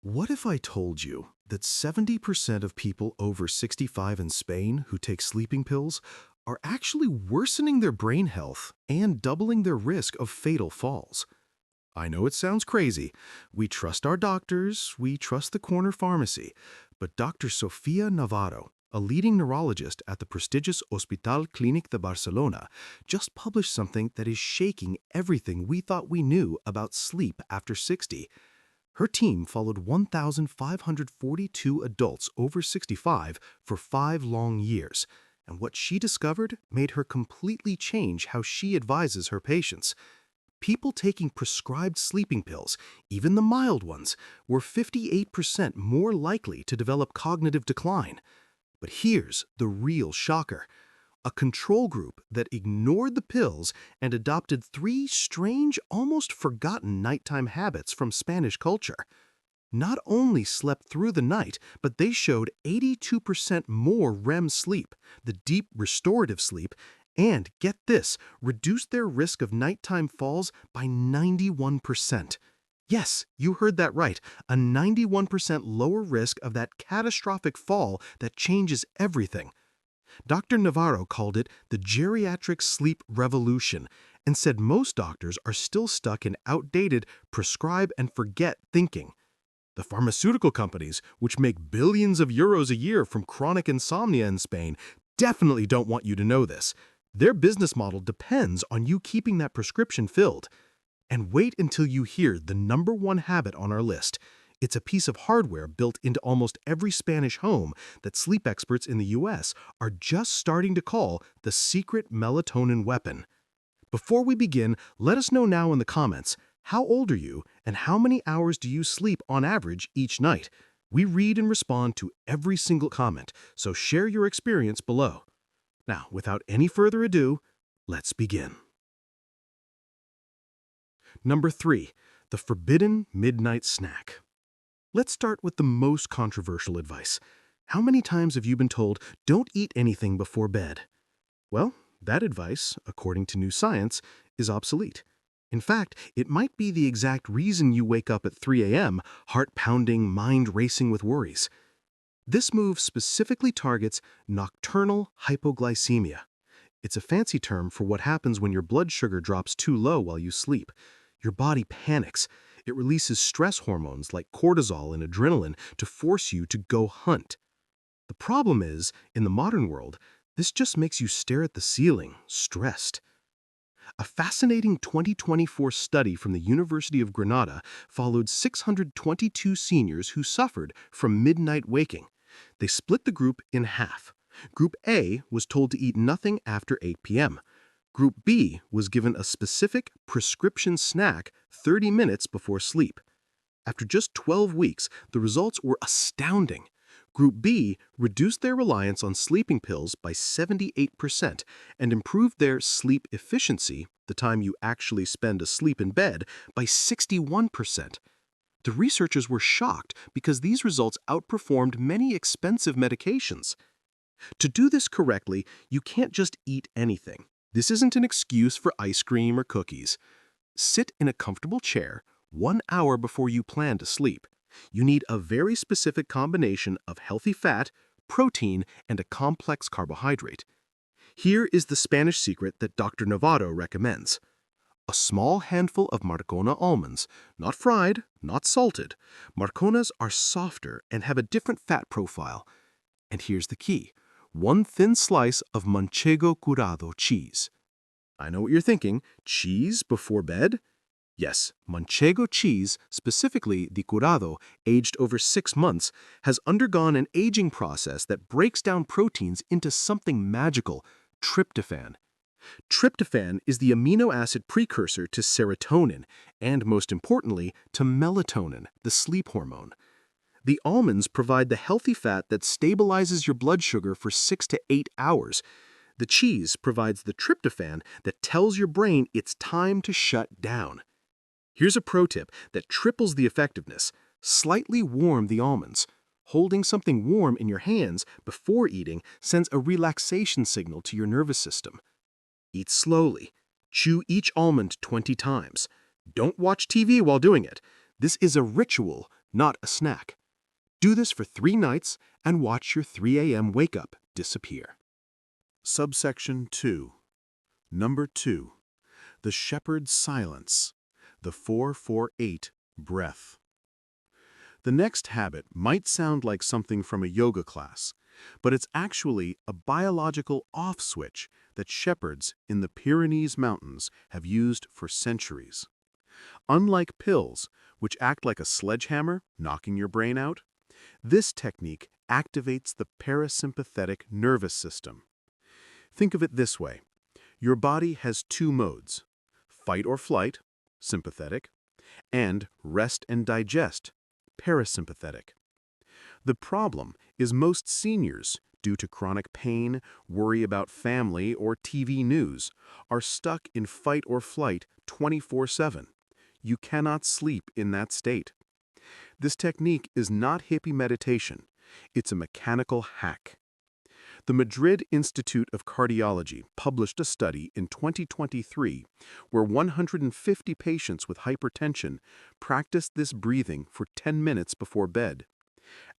What if I told you that 70% of people over 65 in Spain who take sleeping pills are actually worsening their brain health and doubling their risk of fatal falls? I know it sounds crazy. We trust our doctors, we trust the corner pharmacy, but Dr. Sofia Navarro, a leading neurologist at the prestigious Hospital Clínic de Barcelona, just published something that is shaking everything we thought we knew about sleep after 60. Her team followed 1,542 adults over 65 for 5 long years, and what she discovered made her completely change how she advises her patients. People taking prescribed sleeping pills, even the mild ones, were 58% more likely to develop cognitive decline. But here's the real shocker. A control group that ignored the pills and adopted three strange, almost forgotten nighttime habits from Spanish culture. Not only slept through the night, but they showed 82% more REM sleep, the deep restorative sleep, and, get this, reduced their risk of nighttime falls by 91%. Yes, you heard that right, a 91% lower risk of that catastrophic fall that changes everything. Dr. Navarro called it the geriatric sleep revolution and said most doctors are still stuck in outdated prescribe and forget thinking. The pharmaceutical companies, which make billions of euros a year from chronic insomnia in Spain, definitely don't want you to know this. Their business model depends on you keeping that prescription filled. And wait until you hear the number one habit on our list. It's a piece of hardware built into almost every Spanish home that sleep experts in the US are just starting to call the secret melatonin weapon. Before we begin, let us know now in the comments, how old are you and how many hours do you sleep on average each night? We read and respond to every single comment, so share your experience below. Now, without any further ado, let's begin. Number 3. The forbidden midnight snack. Let's start with the most controversial advice. How many times have you been told, don't eat anything before bed? Well, that advice, according to new science, is obsolete. In fact, it might be the exact reason you wake up at 3 a.m., heart pounding, mind racing with worries. This move specifically targets nocturnal hypoglycemia. It's a fancy term for what happens when your blood sugar drops too low while you sleep. Your body panics. It releases stress hormones like cortisol and adrenaline to force you to go hunt. The problem is, in the modern world, this just makes you stare at the ceiling, stressed. A fascinating 2024 study from the University of Granada followed 622 seniors who suffered from midnight waking. They split the group in half. Group A was told to eat nothing after 8 p.m. Group B was given a specific prescription snack 30 minutes before sleep. After just 12 weeks, the results were astounding. Group B reduced their reliance on sleeping pills by 78% and improved their sleep efficiency, the time you actually spend asleep in bed, by 61%. The researchers were shocked because these results outperformed many expensive medications. To do this correctly, you can't just eat anything. This isn't an excuse for ice cream or cookies. Sit in a comfortable chair 1 hour before you plan to sleep. You need a very specific combination of healthy fat, protein, and a complex carbohydrate. Here is the Spanish secret that Dr. Navarro recommends. A small handful of Marcona almonds, not fried, not salted. Marconas are softer and have a different fat profile. And here's the key. 1 thin slice of Manchego curado cheese. I know what you're thinking, cheese before bed? Yes, Manchego cheese, specifically the curado, aged over 6 months, has undergone an aging process that breaks down proteins into something magical, tryptophan. Tryptophan is the amino acid precursor to serotonin and, most importantly, to melatonin, the sleep hormone. The almonds provide the healthy fat that stabilizes your blood sugar for 6 to 8 hours. The cheese provides the tryptophan that tells your brain it's time to shut down. Here's a pro tip that triples the effectiveness. Slightly warm the almonds. Holding something warm in your hands before eating sends a relaxation signal to your nervous system. Eat slowly. Chew each almond 20 times. Don't watch TV while doing it. This is a ritual, not a snack. Do this for 3 nights and watch your 3 a.m. wake-up disappear. Subsection 2. Number 2. The shepherd's silence. The 4-4-8 breath. The next habit might sound like something from a yoga class, but it's actually a biological off switch that shepherds in the Pyrenees Mountains have used for centuries. Unlike pills, which act like a sledgehammer, knocking your brain out, this technique activates the parasympathetic nervous system. Think of it this way. Your body has 2 modes: fight or flight, sympathetic, and rest and digest, parasympathetic. The problem is most seniors, due to chronic pain, worry about family, or TV news, are stuck in fight or flight 24/7. You cannot sleep in that state. This technique is not hippie meditation. It's a mechanical hack. The Madrid Institute of Cardiology published a study in 2023 where 150 patients with hypertension practiced this breathing for 10 minutes before bed.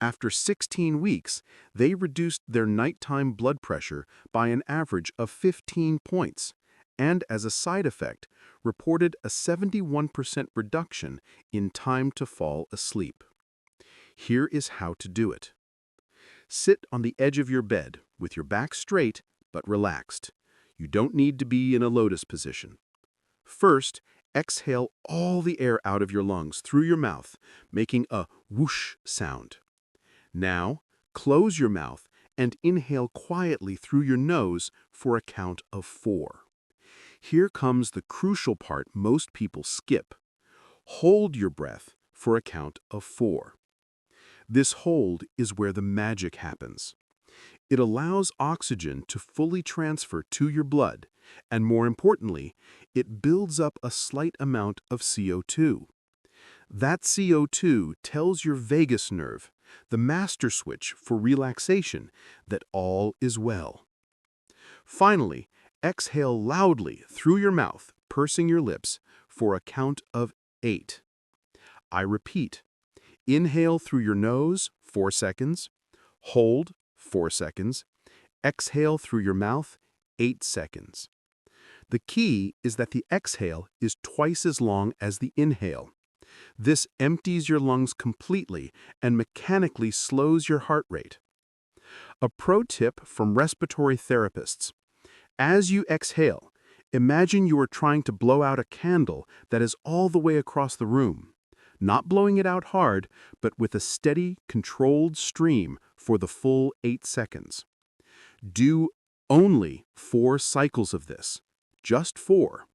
After 16 weeks, they reduced their nighttime blood pressure by an average of 15 points, and as a side effect, reported a 71% reduction in time to fall asleep. Here is how to do it. Sit on the edge of your bed with your back straight but relaxed. You don't need to be in a lotus position. First, exhale all the air out of your lungs through your mouth, making a whoosh sound. Now, close your mouth and inhale quietly through your nose for a count of 4. Here comes the crucial part most people skip. Hold your breath for a count of 4. This hold is where the magic happens. It allows oxygen to fully transfer to your blood, and more importantly, it builds up a slight amount of CO2. That CO2 tells your vagus nerve, the master switch for relaxation, that all is well. Finally, exhale loudly through your mouth, pursing your lips, for a count of 8. I repeat. Inhale through your nose, 4 seconds. Hold, 4 seconds. Exhale through your mouth, 8 seconds. The key is that the exhale is twice as long as the inhale. This empties your lungs completely and mechanically slows your heart rate. A pro tip from respiratory therapists. As you exhale, imagine you are trying to blow out a candle that is all the way across the room. Not blowing it out hard, but with a steady, controlled stream for the full 8 seconds. Do only 4 cycles of this, just 4.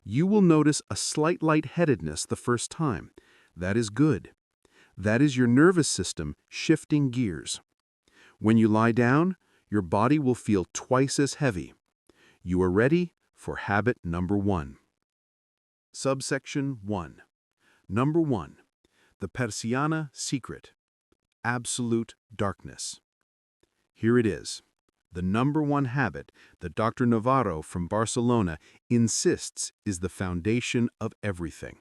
You will notice a slight lightheadedness the first time. That is good. That is your nervous system shifting gears. When you lie down, your body will feel twice as heavy. You are ready for habit number 1. Subsection 1. Number 1. The Persiana secret. Absolute darkness. Here it is. The number 1 habit that Dr. Navarro from Barcelona insists is the foundation of everything.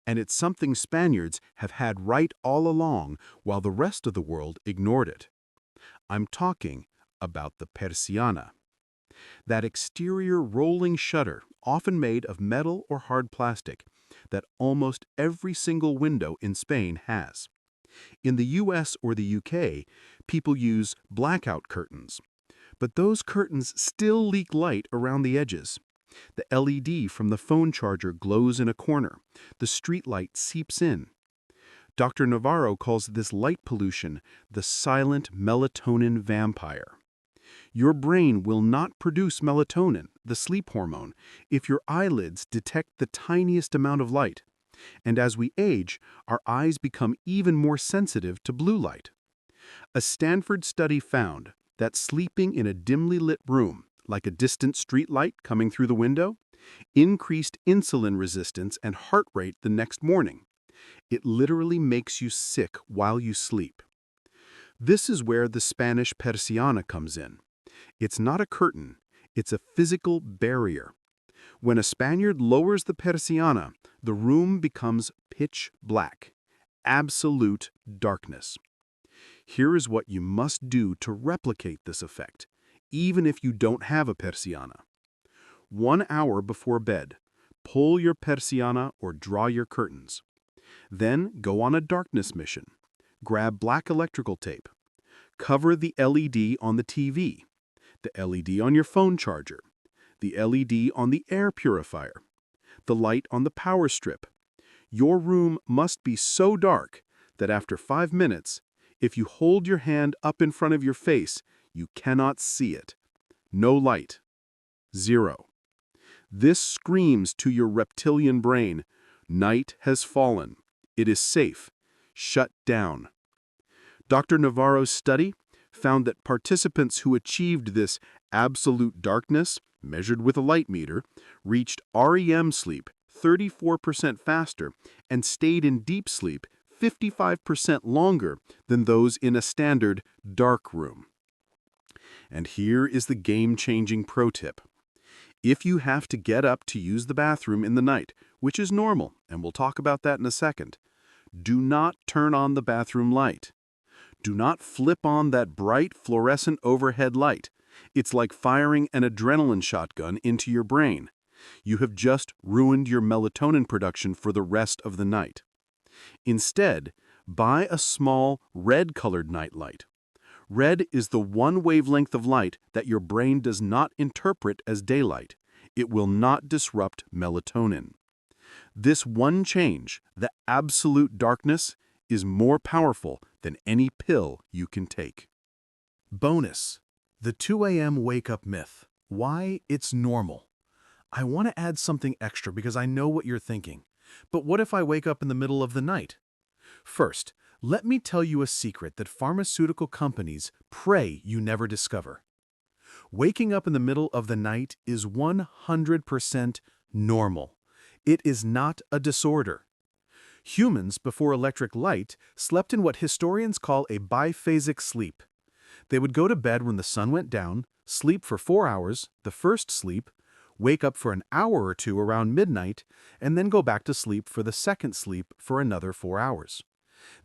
And it's something Spaniards have had right all along while the rest of the world ignored it. I'm talking about the persiana. That exterior rolling shutter, often made of metal or hard plastic, that almost every single window in Spain has. In the US or the UK, people use blackout curtains. But those curtains still leak light around the edges. The LED from the phone charger glows in a corner. The street light seeps in. Dr. Navarro calls this light pollution the silent melatonin vampire. Your brain will not produce melatonin, the sleep hormone, if your eyelids detect the tiniest amount of light. And as we age, our eyes become even more sensitive to blue light. A Stanford study found that sleeping in a dimly lit room, like a distant street light coming through the window, increased insulin resistance and heart rate the next morning. It literally makes you sick while you sleep. This is where the Spanish persiana comes in. It's not a curtain, it's a physical barrier. When a Spaniard lowers the persiana, the room becomes pitch black, absolute darkness. Here is what you must do to replicate this effect, even if you don't have a persiana. 1 hour before bed, pull your persiana or draw your curtains. Then go on a darkness mission. Grab black electrical tape. Cover the LED on the TV, the LED on your phone charger, the LED on the air purifier, the light on the power strip. Your room must be so dark that after 5 minutes, if you hold your hand up in front of your face, you cannot see it. No light. 0. This screams to your reptilian brain, night has fallen. It is safe. Shut down. Dr. Navarro's study found that participants who achieved this absolute darkness, measured with a light meter, reached REM sleep 34% faster and stayed in deep sleep 55% longer than those in a standard dark room. And here is the game-changing pro tip. If you have to get up to use the bathroom in the night, which is normal, and we'll talk about that in a second, do not turn on the bathroom light. Do not flip on that bright fluorescent overhead light. It's like firing an adrenaline shotgun into your brain. You have just ruined your melatonin production for the rest of the night. Instead, buy a small red-colored nightlight. Red is the one wavelength of light that your brain does not interpret as daylight. It will not disrupt melatonin. This one change, the absolute darkness, is more powerful than any pill you can take. Bonus: the 2 a.m. wake-up myth. Why it's normal. I want to add something extra because I know what you're thinking. But what if I wake up in the middle of the night? First, let me tell you a secret that pharmaceutical companies pray you never discover. Waking up in the middle of the night is 100% normal. It is not a disorder. Humans, before electric light, slept in what historians call a biphasic sleep. They would go to bed when the sun went down, sleep for 4 hours, the first sleep, wake up for an hour or two around midnight, and then go back to sleep for the second sleep for another 4 hours.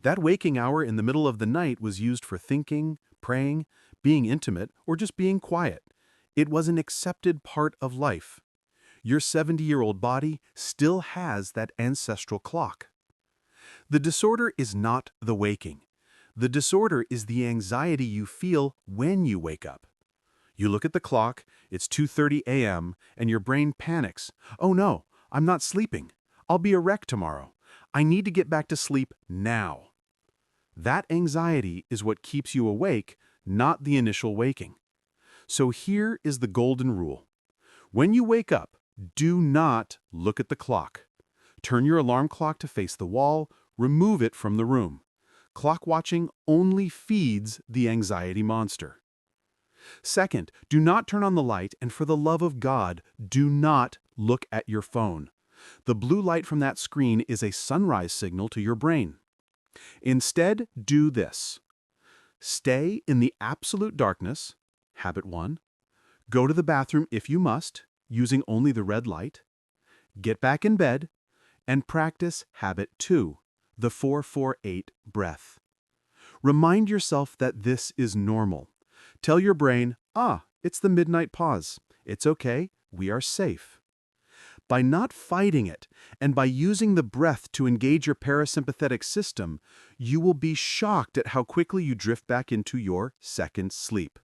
That waking hour in the middle of the night was used for thinking, praying, being intimate, or just being quiet. It was an accepted part of life. Your 70-year-old body still has that ancestral clock. The disorder is not the waking. The disorder is the anxiety you feel when you wake up. You look at the clock, it's 2:30 a.m., and your brain panics. Oh no, I'm not sleeping. I'll be a wreck tomorrow. I need to get back to sleep now. That anxiety is what keeps you awake, not the initial waking. So here is the golden rule. When you wake up, do not look at the clock. Turn your alarm clock to face the wall, remove it from the room. Clock watching only feeds the anxiety monster. Second, do not turn on the light, and for the love of God, do not look at your phone. The blue light from that screen is a sunrise signal to your brain. Instead, do this. Stay in the absolute darkness, habit 1. Go to the bathroom if you must, using only the red light. Get back in bed, and practice habit 2, the 4-4-8 breath. Remind yourself that this is normal. Tell your brain, it's the midnight pause. It's okay, we are safe. By not fighting it, and by using the breath to engage your parasympathetic system, you will be shocked at how quickly you drift back into your second sleep.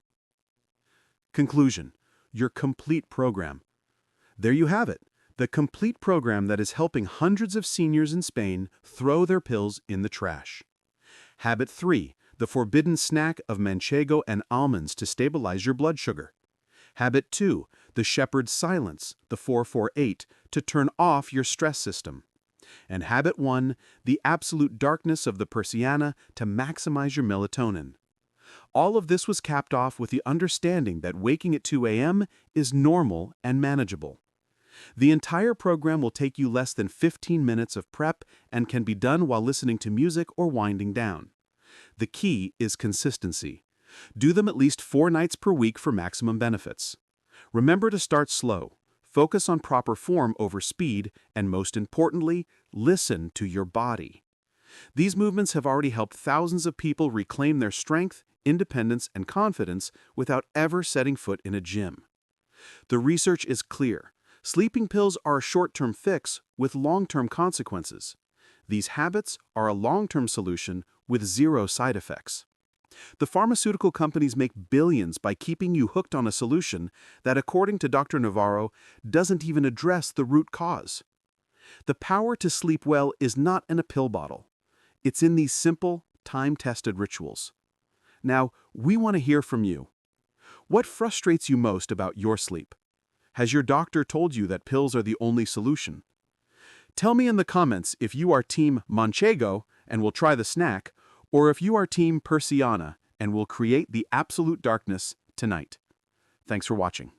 Conclusion: your complete program. There you have it, the complete program that is helping hundreds of seniors in Spain throw their pills in the trash. Habit 3, the forbidden snack of manchego and almonds to stabilize your blood sugar. Habit 2, the shepherd's silence, the 4-4-8, to turn off your stress system. And habit 1, the absolute darkness of the persiana to maximize your melatonin. All of this was capped off with the understanding that waking at 2 a.m. is normal and manageable. The entire program will take you less than 15 minutes of prep and can be done while listening to music or winding down. The key is consistency. Do them at least 4 nights per week for maximum benefits. Remember to start slow. Focus on proper form over speed, and most importantly, listen to your body. These movements have already helped thousands of people reclaim their strength, independence, and confidence without ever setting foot in a gym. The research is clear. Sleeping pills are a short-term fix with long-term consequences. These habits are a long-term solution with zero side effects. The pharmaceutical companies make billions by keeping you hooked on a solution that, according to Dr. Navarro, doesn't even address the root cause. The power to sleep well is not in a pill bottle. It's in these simple, time-tested rituals. Now, we want to hear from you. What frustrates you most about your sleep? Has your doctor told you that pills are the only solution? Tell me in the comments if you are Team Manchego and will try the snack, or if you are Team Persiana and will create the absolute darkness tonight. Thanks for watching.